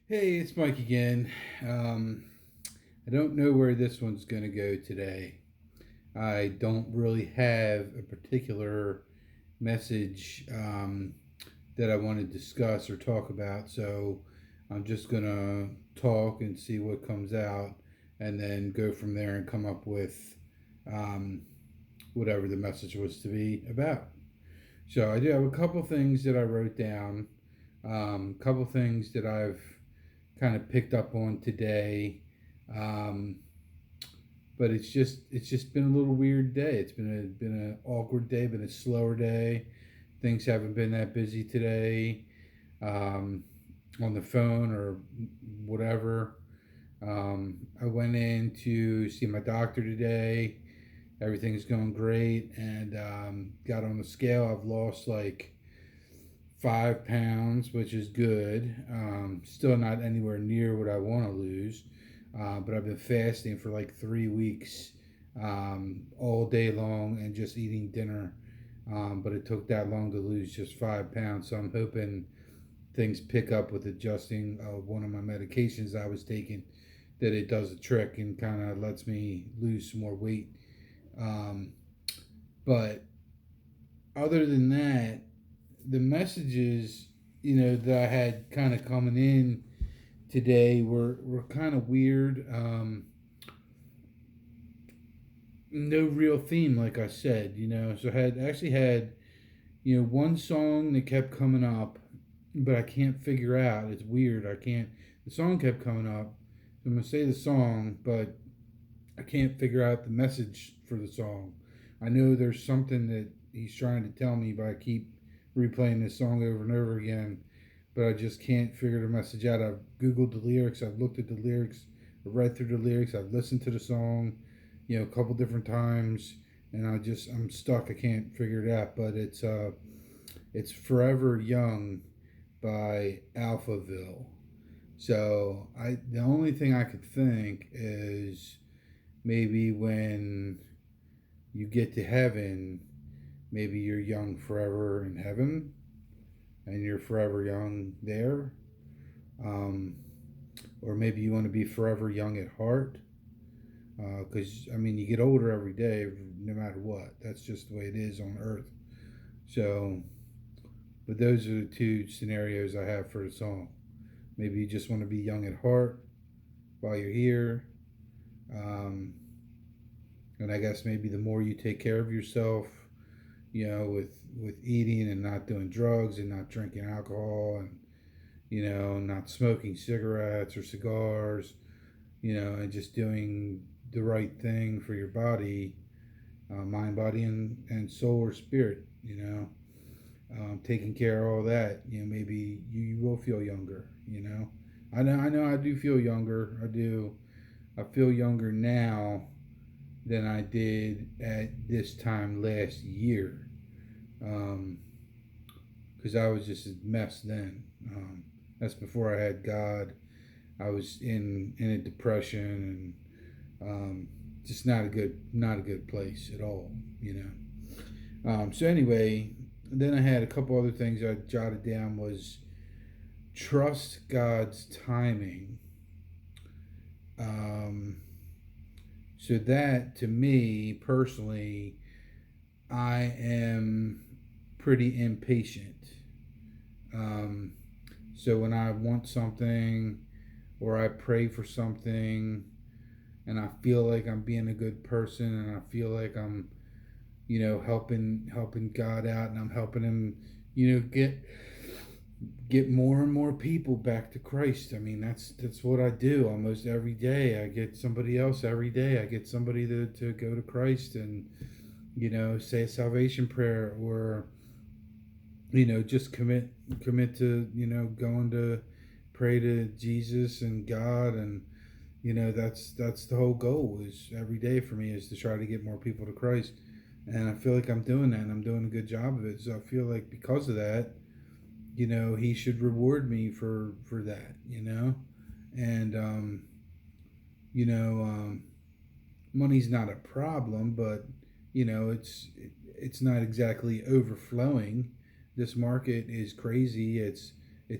Hey, it's Mike again. I don't know where this one's going to go today. I don't really have a particular message that I want to discuss or talk about, so I'm just going to talk and see what comes out and then go from there and come up with um, whatever the message was to be about. So I do have a couple things that I wrote down, a couple things that I've kind of picked up on today. Um, but it's just been a little weird day. It's been an awkward day, been a slower day. Things haven't been that busy today on the phone or whatever. I went in to see my doctor today. Everything's going great, and got on the scale. I've lost like 5 pounds, which is good. Still not anywhere near what I want to lose, but I've been fasting for like 3 weeks, all day long, and just eating dinner. But it took that long to lose just 5 pounds, so I'm hoping things pick up with adjusting one of my medications I was taking, that it does a trick and kind of lets me lose some more weight. Um, but other than that, the messages, that I had kind of coming in today were kind of weird. No real theme, like I said, So I had one song that kept coming up, but I can't figure out. It's weird. I can't. The song kept coming up. So I'm gonna say the song, but I can't figure out the message for the song. I know there's something that he's trying to tell me, but I keep replaying this song over and over again. But I just can't figure the message out. I've Googled the lyrics, I've looked at the lyrics, I've read through the lyrics, I've listened to the song, a couple different times, and I'm stuck. I can't figure it out. But it's Forever Young by Alphaville. So the only thing I could think is maybe when you get to heaven, maybe you're young forever in heaven and you're forever young there. Um, or maybe you want to be forever young at heart. Because, you get older every day, no matter what. That's just the way it is on earth. So, but those are the two scenarios I have for the song. Maybe you just want to be young at heart while you're here. Um, and I guess maybe the more you take care of yourself, with eating and not doing drugs and not drinking alcohol and not smoking cigarettes or cigars, and just doing the right thing for your body, mind, body, and soul or spirit, taking care of all that, maybe you will feel younger. I know I do feel younger. I do. I feel younger now than I did at this time last year. Um, because I was just a mess then. That's before I had God. I was in a depression and just not a good place at all. So anyway, then I had a couple other things I jotted down. Was trust God's timing. Um, so that, to me personally, I am pretty impatient. Um, so when I want something or I pray for something and I feel like I'm being a good person and I feel like I'm, helping God out and I'm helping him, get more and more people back to Christ. That's what I do almost every day. I get somebody else every day. I get somebody to go to Christ and say a salvation prayer, or just commit to going to pray to Jesus and God. And that's the whole goal, is every day for me is to try to get more people to Christ. And I feel like I'm doing that and I'm doing a good job of it. So I feel like because of that, he should reward me for that. And you know money's not a problem, but it's not exactly overflowing. This market is crazy. It's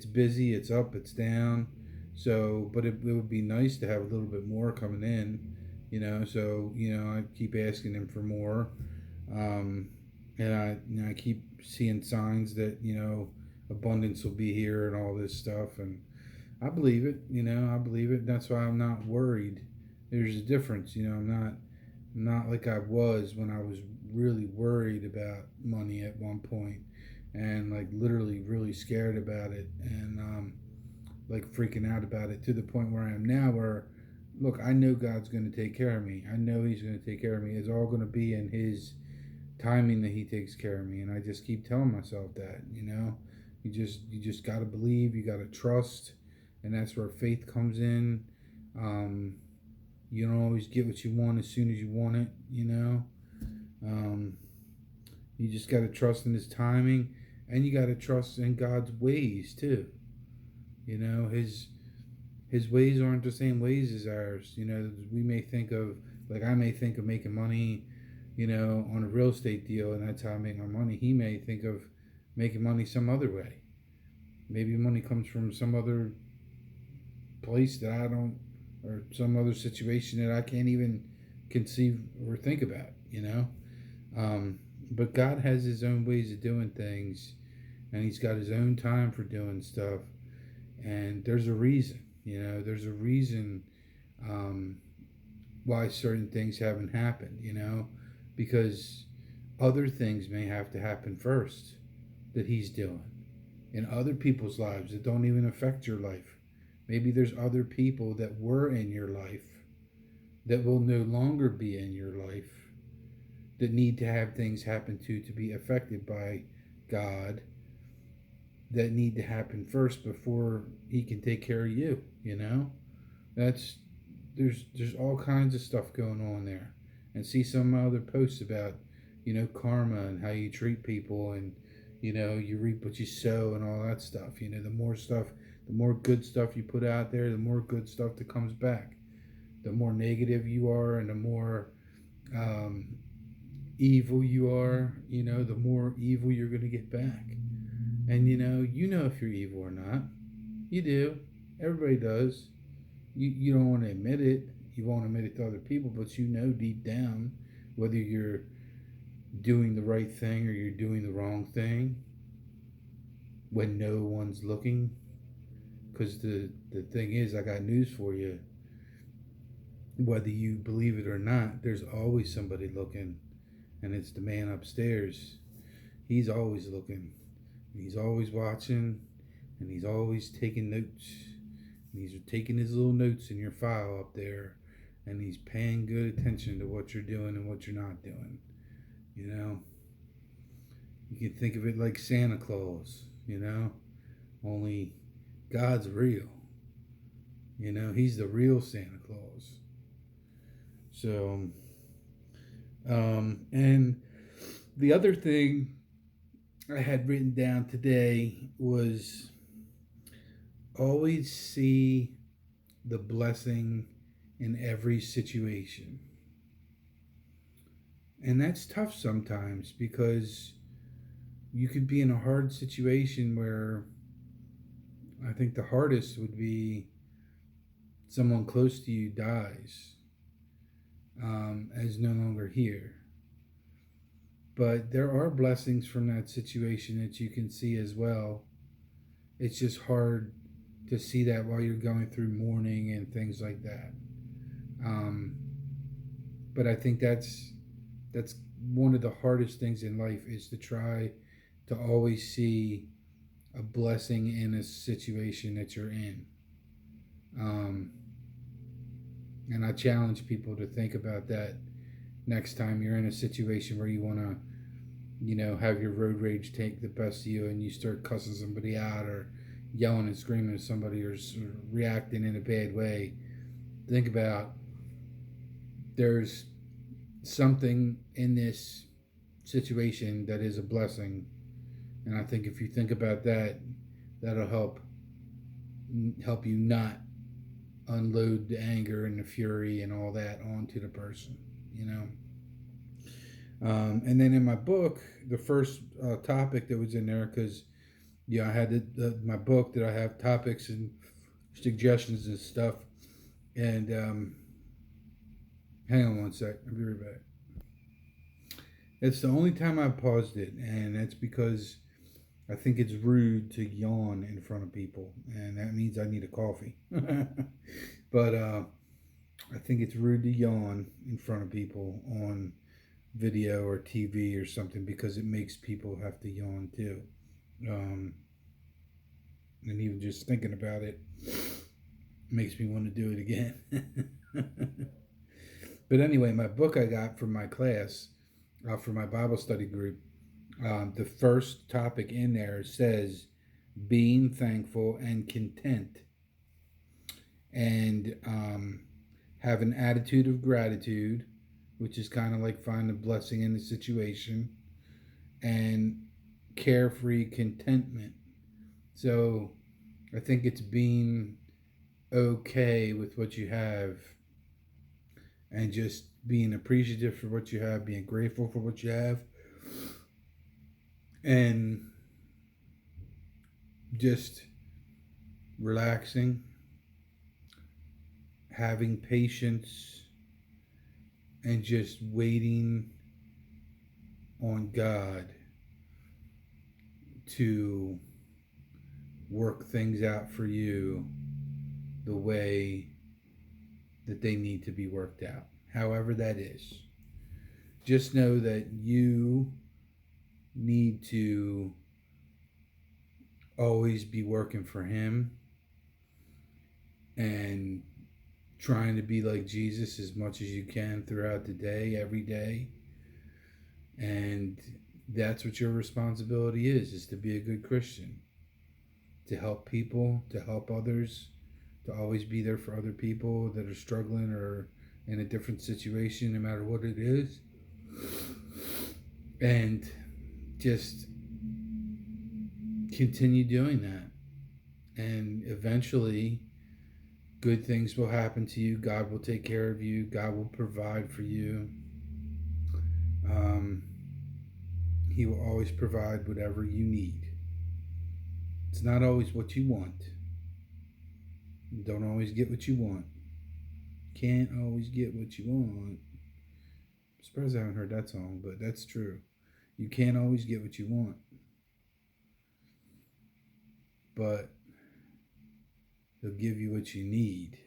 busy. It's up. It's down. So, but it would be nice to have a little bit more coming in, So, I keep asking him for more, um, and I keep seeing signs that abundance will be here and all this stuff, and I believe it. I believe it. That's why I'm not worried. There's a difference. I'm not like I was when I was really worried about money at one point, and like literally really scared about it, and like freaking out about it to the point where I am now, where look, I know God's going to take care of me. I know He's going to take care of me. It's all going to be in His timing that He takes care of me, and I just keep telling myself that. You just got to believe. You got to trust, and that's where faith comes in. Um, you don't always get what you want as soon as you want it. Um, you just got to trust in His timing, and you got to trust in God's ways too. His ways aren't the same ways as ours. We may think of, like, I may think of making money, on a real estate deal, and that's how I make my money. He may think of making money some other way. Maybe money comes from some other place that I don't, or some other situation that I can't even conceive or think about. Um, but God has His own ways of doing things, and He's got His own time for doing stuff. And there's a reason, there's a reason um, why certain things haven't happened, because other things may have to happen first that He's doing in other people's lives that don't even affect your life. Maybe there's other people that were in your life that will no longer be in your life that need to have things happen to be affected by God, that need to happen first before He can take care of you. That's there's all kinds of stuff going on there. And see some other posts about karma and how you treat people, and you reap what you sow and all that stuff. The more good stuff you put out there, the more good stuff that comes back. The more negative you are, and the more um, evil you are, the more evil you're going to get back. And you know if you're evil or not. You do. Everybody does. You don't want to admit it. You won't admit it to other people, but you know deep down whether you're doing the right thing or you're doing the wrong thing when no one's looking. Because the thing is, I got news for you. Whether you believe it or not, there's always somebody looking, and it's the man upstairs. He's always looking. He's always watching, and He's always taking notes. And He's taking His little notes in your file up there, and He's paying good attention to what you're doing and what you're not doing. You can think of it like Santa Claus, only God's real. He's the real Santa Claus. So, and the other thing I had written down today was always see the blessing in every situation. And that's tough sometimes because you could be in a hard situation where I think the hardest would be someone close to you dies, is no longer here. But there are blessings from that situation that you can see as well. It's just hard to see that while you're going through mourning and things like that. But I think that's one of the hardest things in life, is to try to always see a blessing in a situation that you're in. And I challenge people to think about that next time you're in a situation where you want to, have your road rage take the best of you, and you start cussing somebody out or yelling and screaming at somebody, or reacting in a bad way. Think about, there's something in this situation that is a blessing, and I think if you think about that, that'll help you not unload the anger and the fury and all that onto the person. And then in my book, the first topic that was in there, because I had my book that I have topics and suggestions and stuff. And hang on one sec. I'll be right back. It's the only time I paused it, and that's because I think it's rude to yawn in front of people, and that means I need a coffee. But I think it's rude to yawn in front of people on video or TV or something because it makes people have to yawn too. Um, and even just thinking about it makes me want to do it again. But anyway, my book I got from my class, for my Bible study group, the first topic in there says being thankful and content, and have an attitude of gratitude, which is kind of like find a blessing in the situation, and carefree contentment. So I think it's being okay with what you have and just being appreciative for what you have, being grateful for what you have, and just relaxing, having patience, and just waiting on God to work things out for you the way that they need to be worked out, however that is. Just know that you need to always be working for Him and trying to be like Jesus as much as you can throughout the day, every day. And that's what your responsibility is to be a good Christian, to help people, to help others, to always be there for other people that are struggling or in a different situation, no matter what it is. And just continue doing that. And eventually, good things will happen to you. God will take care of you. God will provide for you. Um, he will always provide whatever you need. It's not always what you want. You don't always get what you want. Can't always get what you want. I'm surprised I haven't heard that song, but that's true. You can't always get what you want. But He'll give you what you need.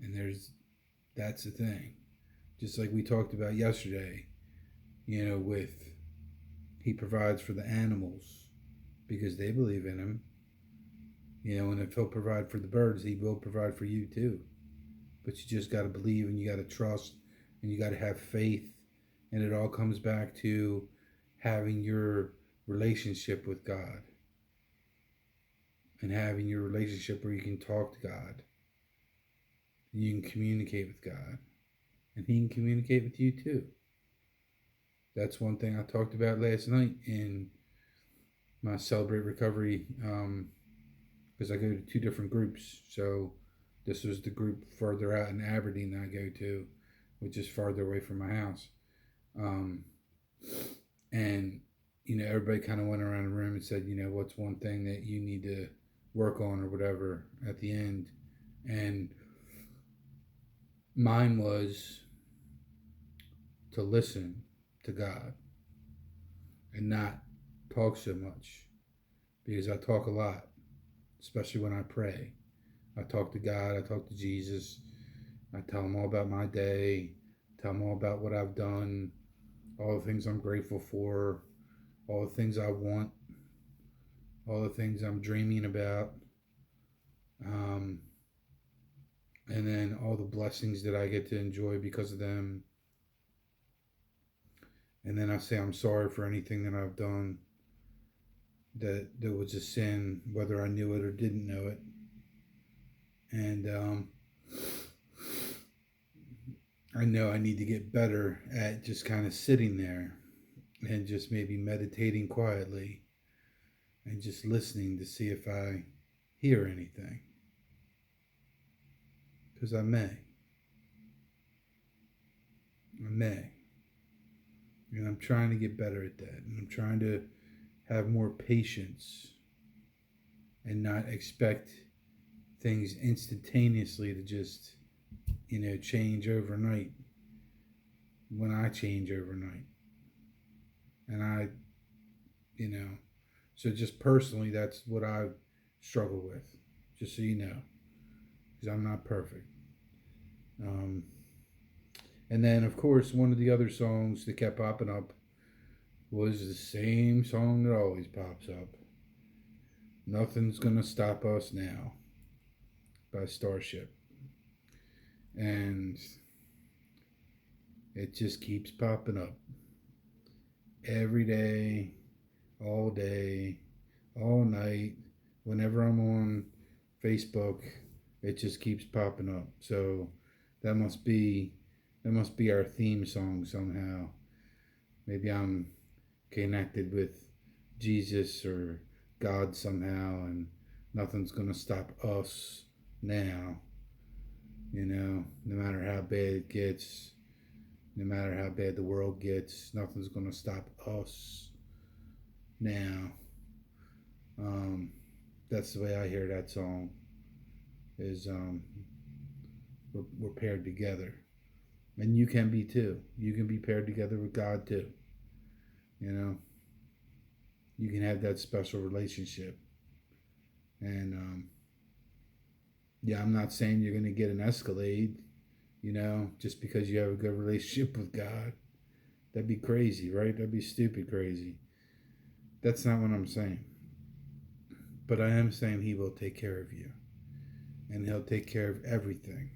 And that's the thing. Just like we talked about yesterday, with He provides for the animals because they believe in Him. And if He'll provide for the birds, He will provide for you too. But you just got to believe, and you got to trust, and you got to have faith. And it all comes back to having your relationship with God, and having your relationship where you can talk to God, and you can communicate with God, and He can communicate with you too. That's one thing I talked about last night in my Celebrate Recovery, because I go to two different groups. So this was the group further out in Aberdeen that I go to, which is farther away from my house. And everybody kind of went around the room and said, what's one thing that you need to work on or whatever at the end. And mine was to listen to God and not talk so much, because I talk a lot, especially when I pray. I talk to God, I talk to Jesus, I tell Him all about my day, tell Him all about what I've done, all the things I'm grateful for, all the things I want, all the things I'm dreaming about, and then all the blessings that I get to enjoy because of them. And then I say I'm sorry for anything that I've done that was a sin, whether I knew it or didn't know it. And I know I need to get better at just kind of sitting there and just maybe meditating quietly and just listening to see if I hear anything. Because I may. And I'm trying to get better at that. And I'm trying to have more patience and not expect things instantaneously to just, change overnight when I change overnight. And you know, so just personally, that's what I struggle with, just so you know, because I'm not perfect. Um, and then, of course, one of the other songs that kept popping up was the same song that always pops up: Nothing's Gonna Stop Us Now by Starship. And it just keeps popping up every day, all night. Whenever I'm on Facebook, it just keeps popping up. So that must be that must be our theme song somehow. Maybe I'm connected with Jesus or God somehow, and nothing's gonna stop us now. No matter how bad it gets, no matter how bad the world gets, nothing's gonna stop us now. Um, that's the way I hear that song. Is we're paired together, and you can be too. You can be paired together with God too. You know, you can have that special relationship, and yeah, I'm not saying you're gonna get an Escalade. Just because you have a good relationship with God. That'd be crazy, right? That'd be stupid crazy. That's not what I'm saying. But I am saying He will take care of you. And He'll take care of everything.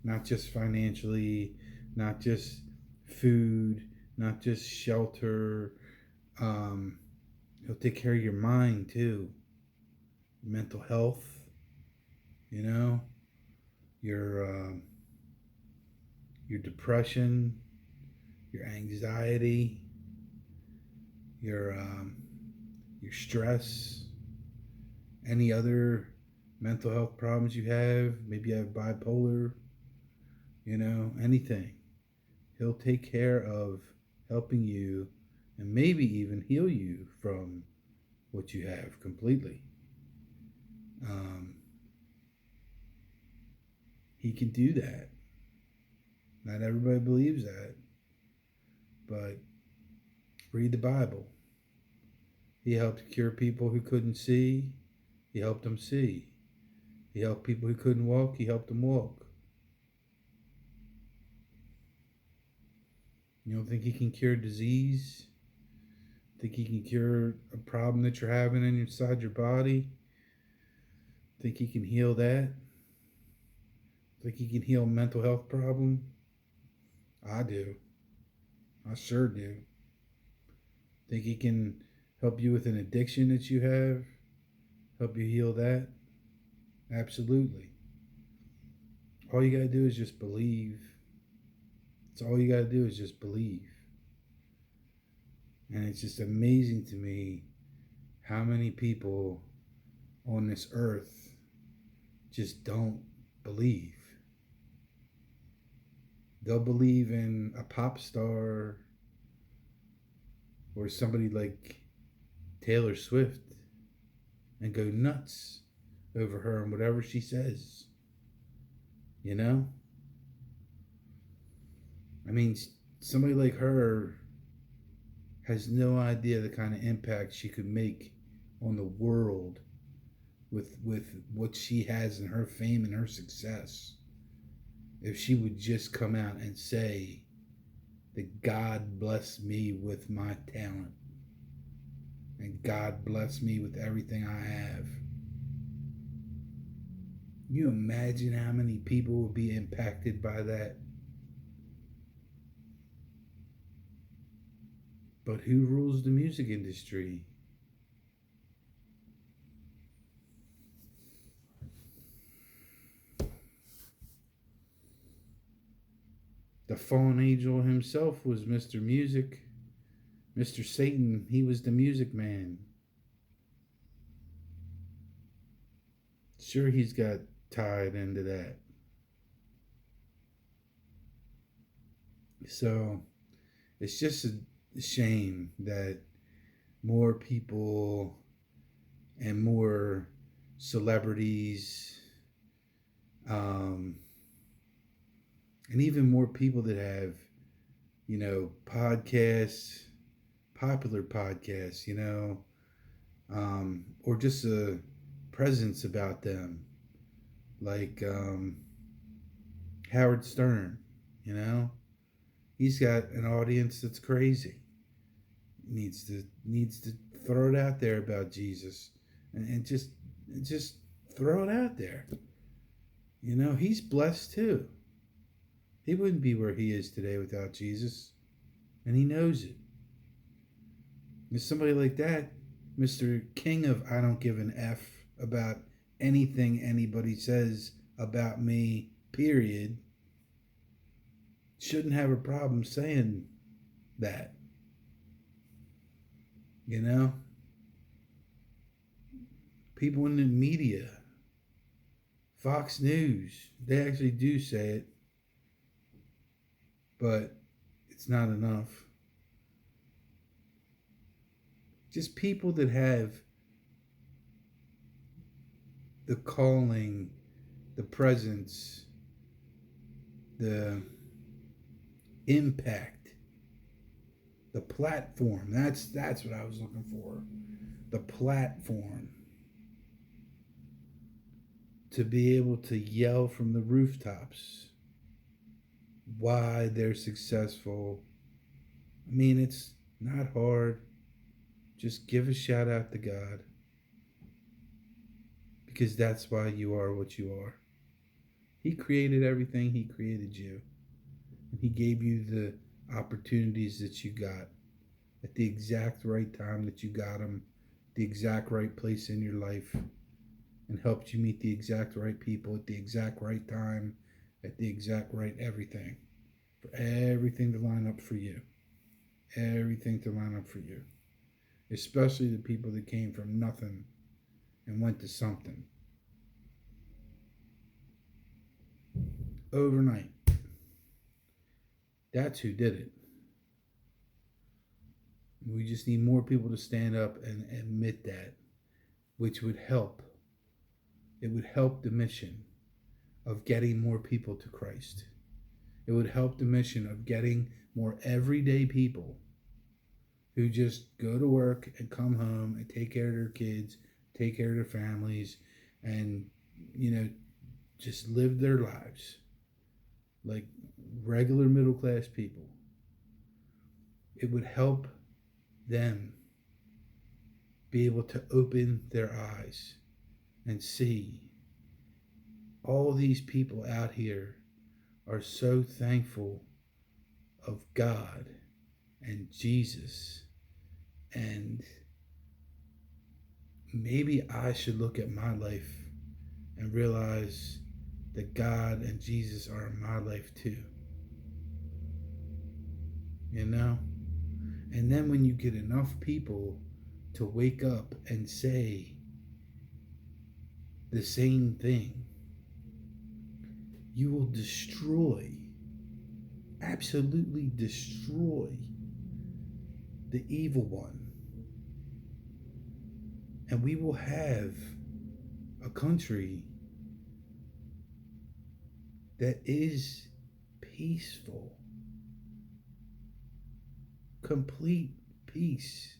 Not just financially, not just food, not just shelter. Um, He'll take care of your mind too. Mental health, you know, your your depression, your anxiety, your your stress, any other mental health problems you have. Maybe you have bipolar, anything. He'll take care of helping you and maybe even heal you from what you have completely. Um, he can do that. Not everybody believes that, but read the Bible. He helped cure people who couldn't see. He helped them see. He helped people who couldn't walk. He helped them walk. You don't think He can cure disease? Think He can cure a problem that you're having inside your body? Think He can heal that? Think He can heal a mental health problem? I do. I sure do. Think He can help you with an addiction that you have? Help you heal that? Absolutely. All you got to do is just believe. That's all you got to do is just believe. And it's just amazing to me how many people on this earth just don't believe. They'll believe in a pop star or somebody like Taylor Swift and go nuts over her and whatever she says. You know? I mean, somebody like her has no idea the kind of impact she could make on the world with what she has and her fame and her success. If she would just come out and say that God blessed me with my talent and God blessed me with everything I have. You imagine how many people would be impacted by that? But who rules the music industry? The fallen angel himself was Mr. Music. Mr. Satan, he was the music man. Sure, he's got tied into that. So it's just a shame that more people and more celebrities um, and even more people that have, podcasts, popular podcasts, or just a presence about them, like Howard Stern. You know, he's got an audience that's crazy. Needs to throw it out there about Jesus, and just throw it out there. He's blessed too. He wouldn't be where he is today without Jesus, and he knows it. There's somebody like that, Mr. King of I don't give an F about anything anybody says about me, period, shouldn't have a problem saying that. You know? People in the media, Fox News, they actually do say it, but it's not enough. Just people that have the calling, the presence, the impact, the platform. That's what I was looking for. The platform to be able to yell from the rooftops why they're successful. I mean, it's not hard. Just give a shout out to God, because that's why you are what you are. He created everything, He created you. And He gave you the opportunities that you got at the exact right time that you got them, the exact right place in your life, and helped you meet the exact right people at the exact right time, at the exact right everything. For everything to line up for you. Everything to line up for you. Especially the people that came from nothing and went to something. Overnight. That's who did it. We just need more people to stand up and admit that, which would help. It would help the mission of getting more people to Christ. It would help the mission of getting more everyday people who just go to work and come home and take care of their kids, take care of their families, and, just live their lives like regular middle class people. It would help them be able to open their eyes and see all these people out here are so thankful of God and Jesus. And maybe I should look at my life and realize that God and Jesus are in my life too. And then when you get enough people to wake up and say the same thing, you will destroy, absolutely destroy the evil one. And we will have a country that is peaceful, complete peace,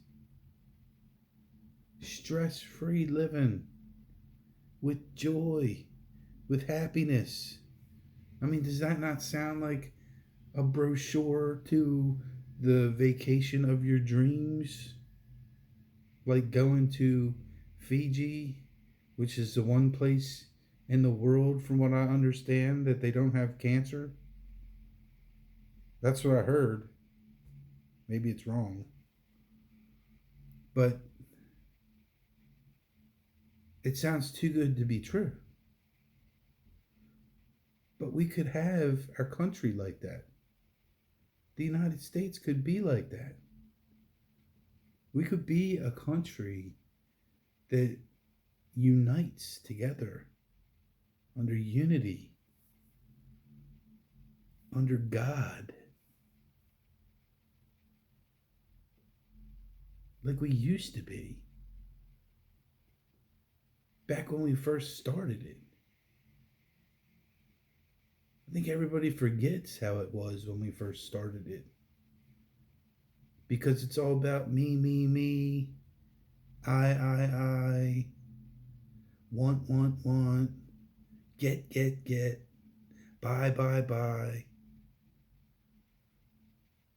stress-free living, with joy, with happiness. I mean, does that not sound like a brochure to the vacation of your dreams? Like going to Fiji, which is the one place in the world, from what I understand, that they don't have cancer. That's what I heard. Maybe it's wrong. But it sounds too good to be true. But we could have our country like that. The United States could be like that. We could be a country that unites together under unity, under God, like we used to be back when we first started it. I think everybody forgets how it was when we first started it because it's all about me, I, want, get, buy.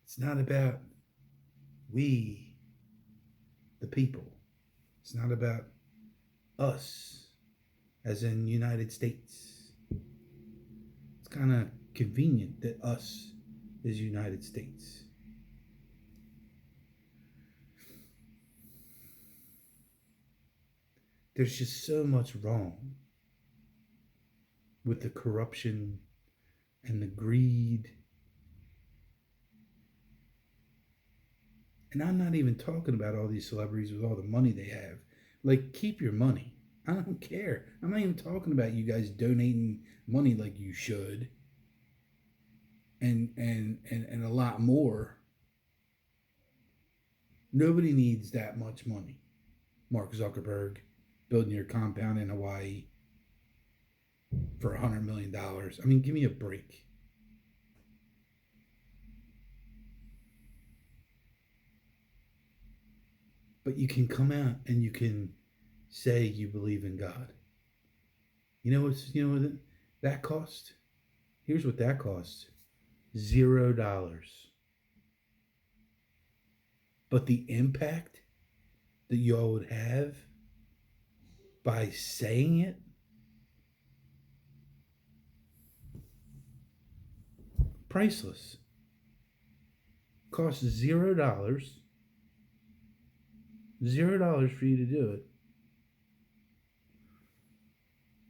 It's not about we, the people. It's not about us, as in United States. It's kind of convenient that us is United States. There's just so much wrong with the corruption and the greed. And I'm not even talking about all these celebrities with all the money they have. Like, keep your money. I don't care. I'm not even talking about you guys donating money like you should. And a lot more. Nobody needs that much money. Mark Zuckerberg building your compound in Hawaii for $100 million. I mean, give me a break. But you can come out and you can say you believe in God. You know what that cost? Here's what that costs. $0. But the impact that y'all would have by saying it, priceless. Costs $0. $0 for you to do it.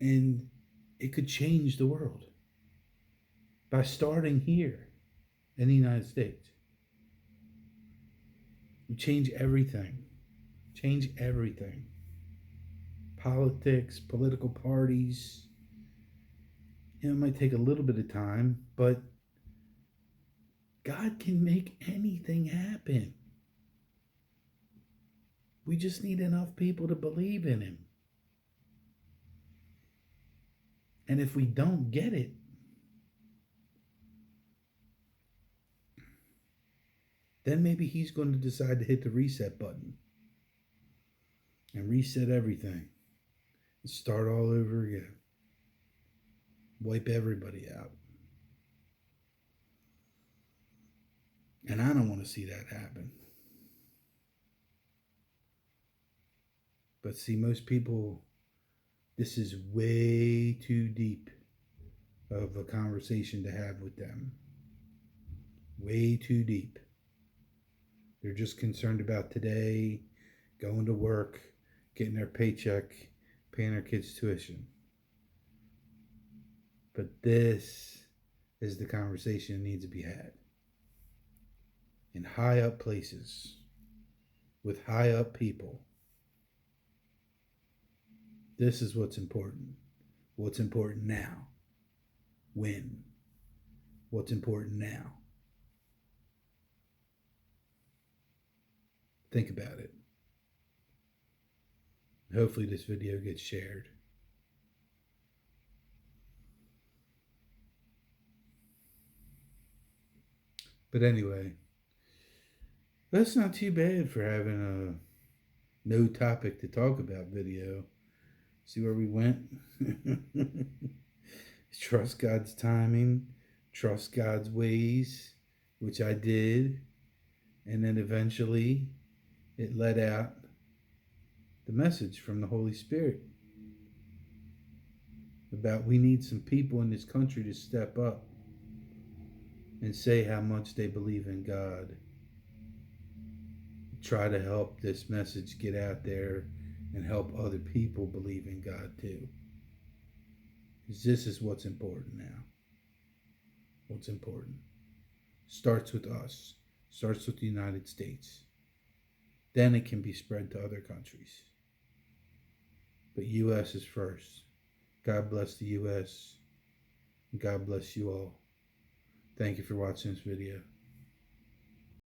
And it could change the world by starting here in the United States. Change everything. Change everything. Politics, political parties. It might take a little bit of time, but God can make anything happen. We just need enough people to believe in Him. And if we don't get it, then maybe He's going to decide to hit the reset button and reset everything and start all over again. Wipe everybody out. And I don't want to see that happen. But see, most people, this is way too deep of a conversation to have with them. Way too deep. They're just concerned about today, going to work, getting their paycheck, paying their kids' tuition. But this is the conversation that needs to be had. In high up places, with high up people. This is what's important. What's important now? When? What's important now? Think about it. Hopefully this video gets shared. But anyway, that's not too bad for having a no topic to talk about video. See where we went? Trust God's timing, trust God's ways, which I did. And then eventually it let out the message from the Holy Spirit about we need some people in this country to step up and say how much they believe in God. Try to help this message get out there and help other people believe in God too. Because this is what's important now. What's important starts with us, starts with the United States. Then it can be spread to other countries. But U.S. is first. God bless the U.S. God bless you all. Thank you for watching this video.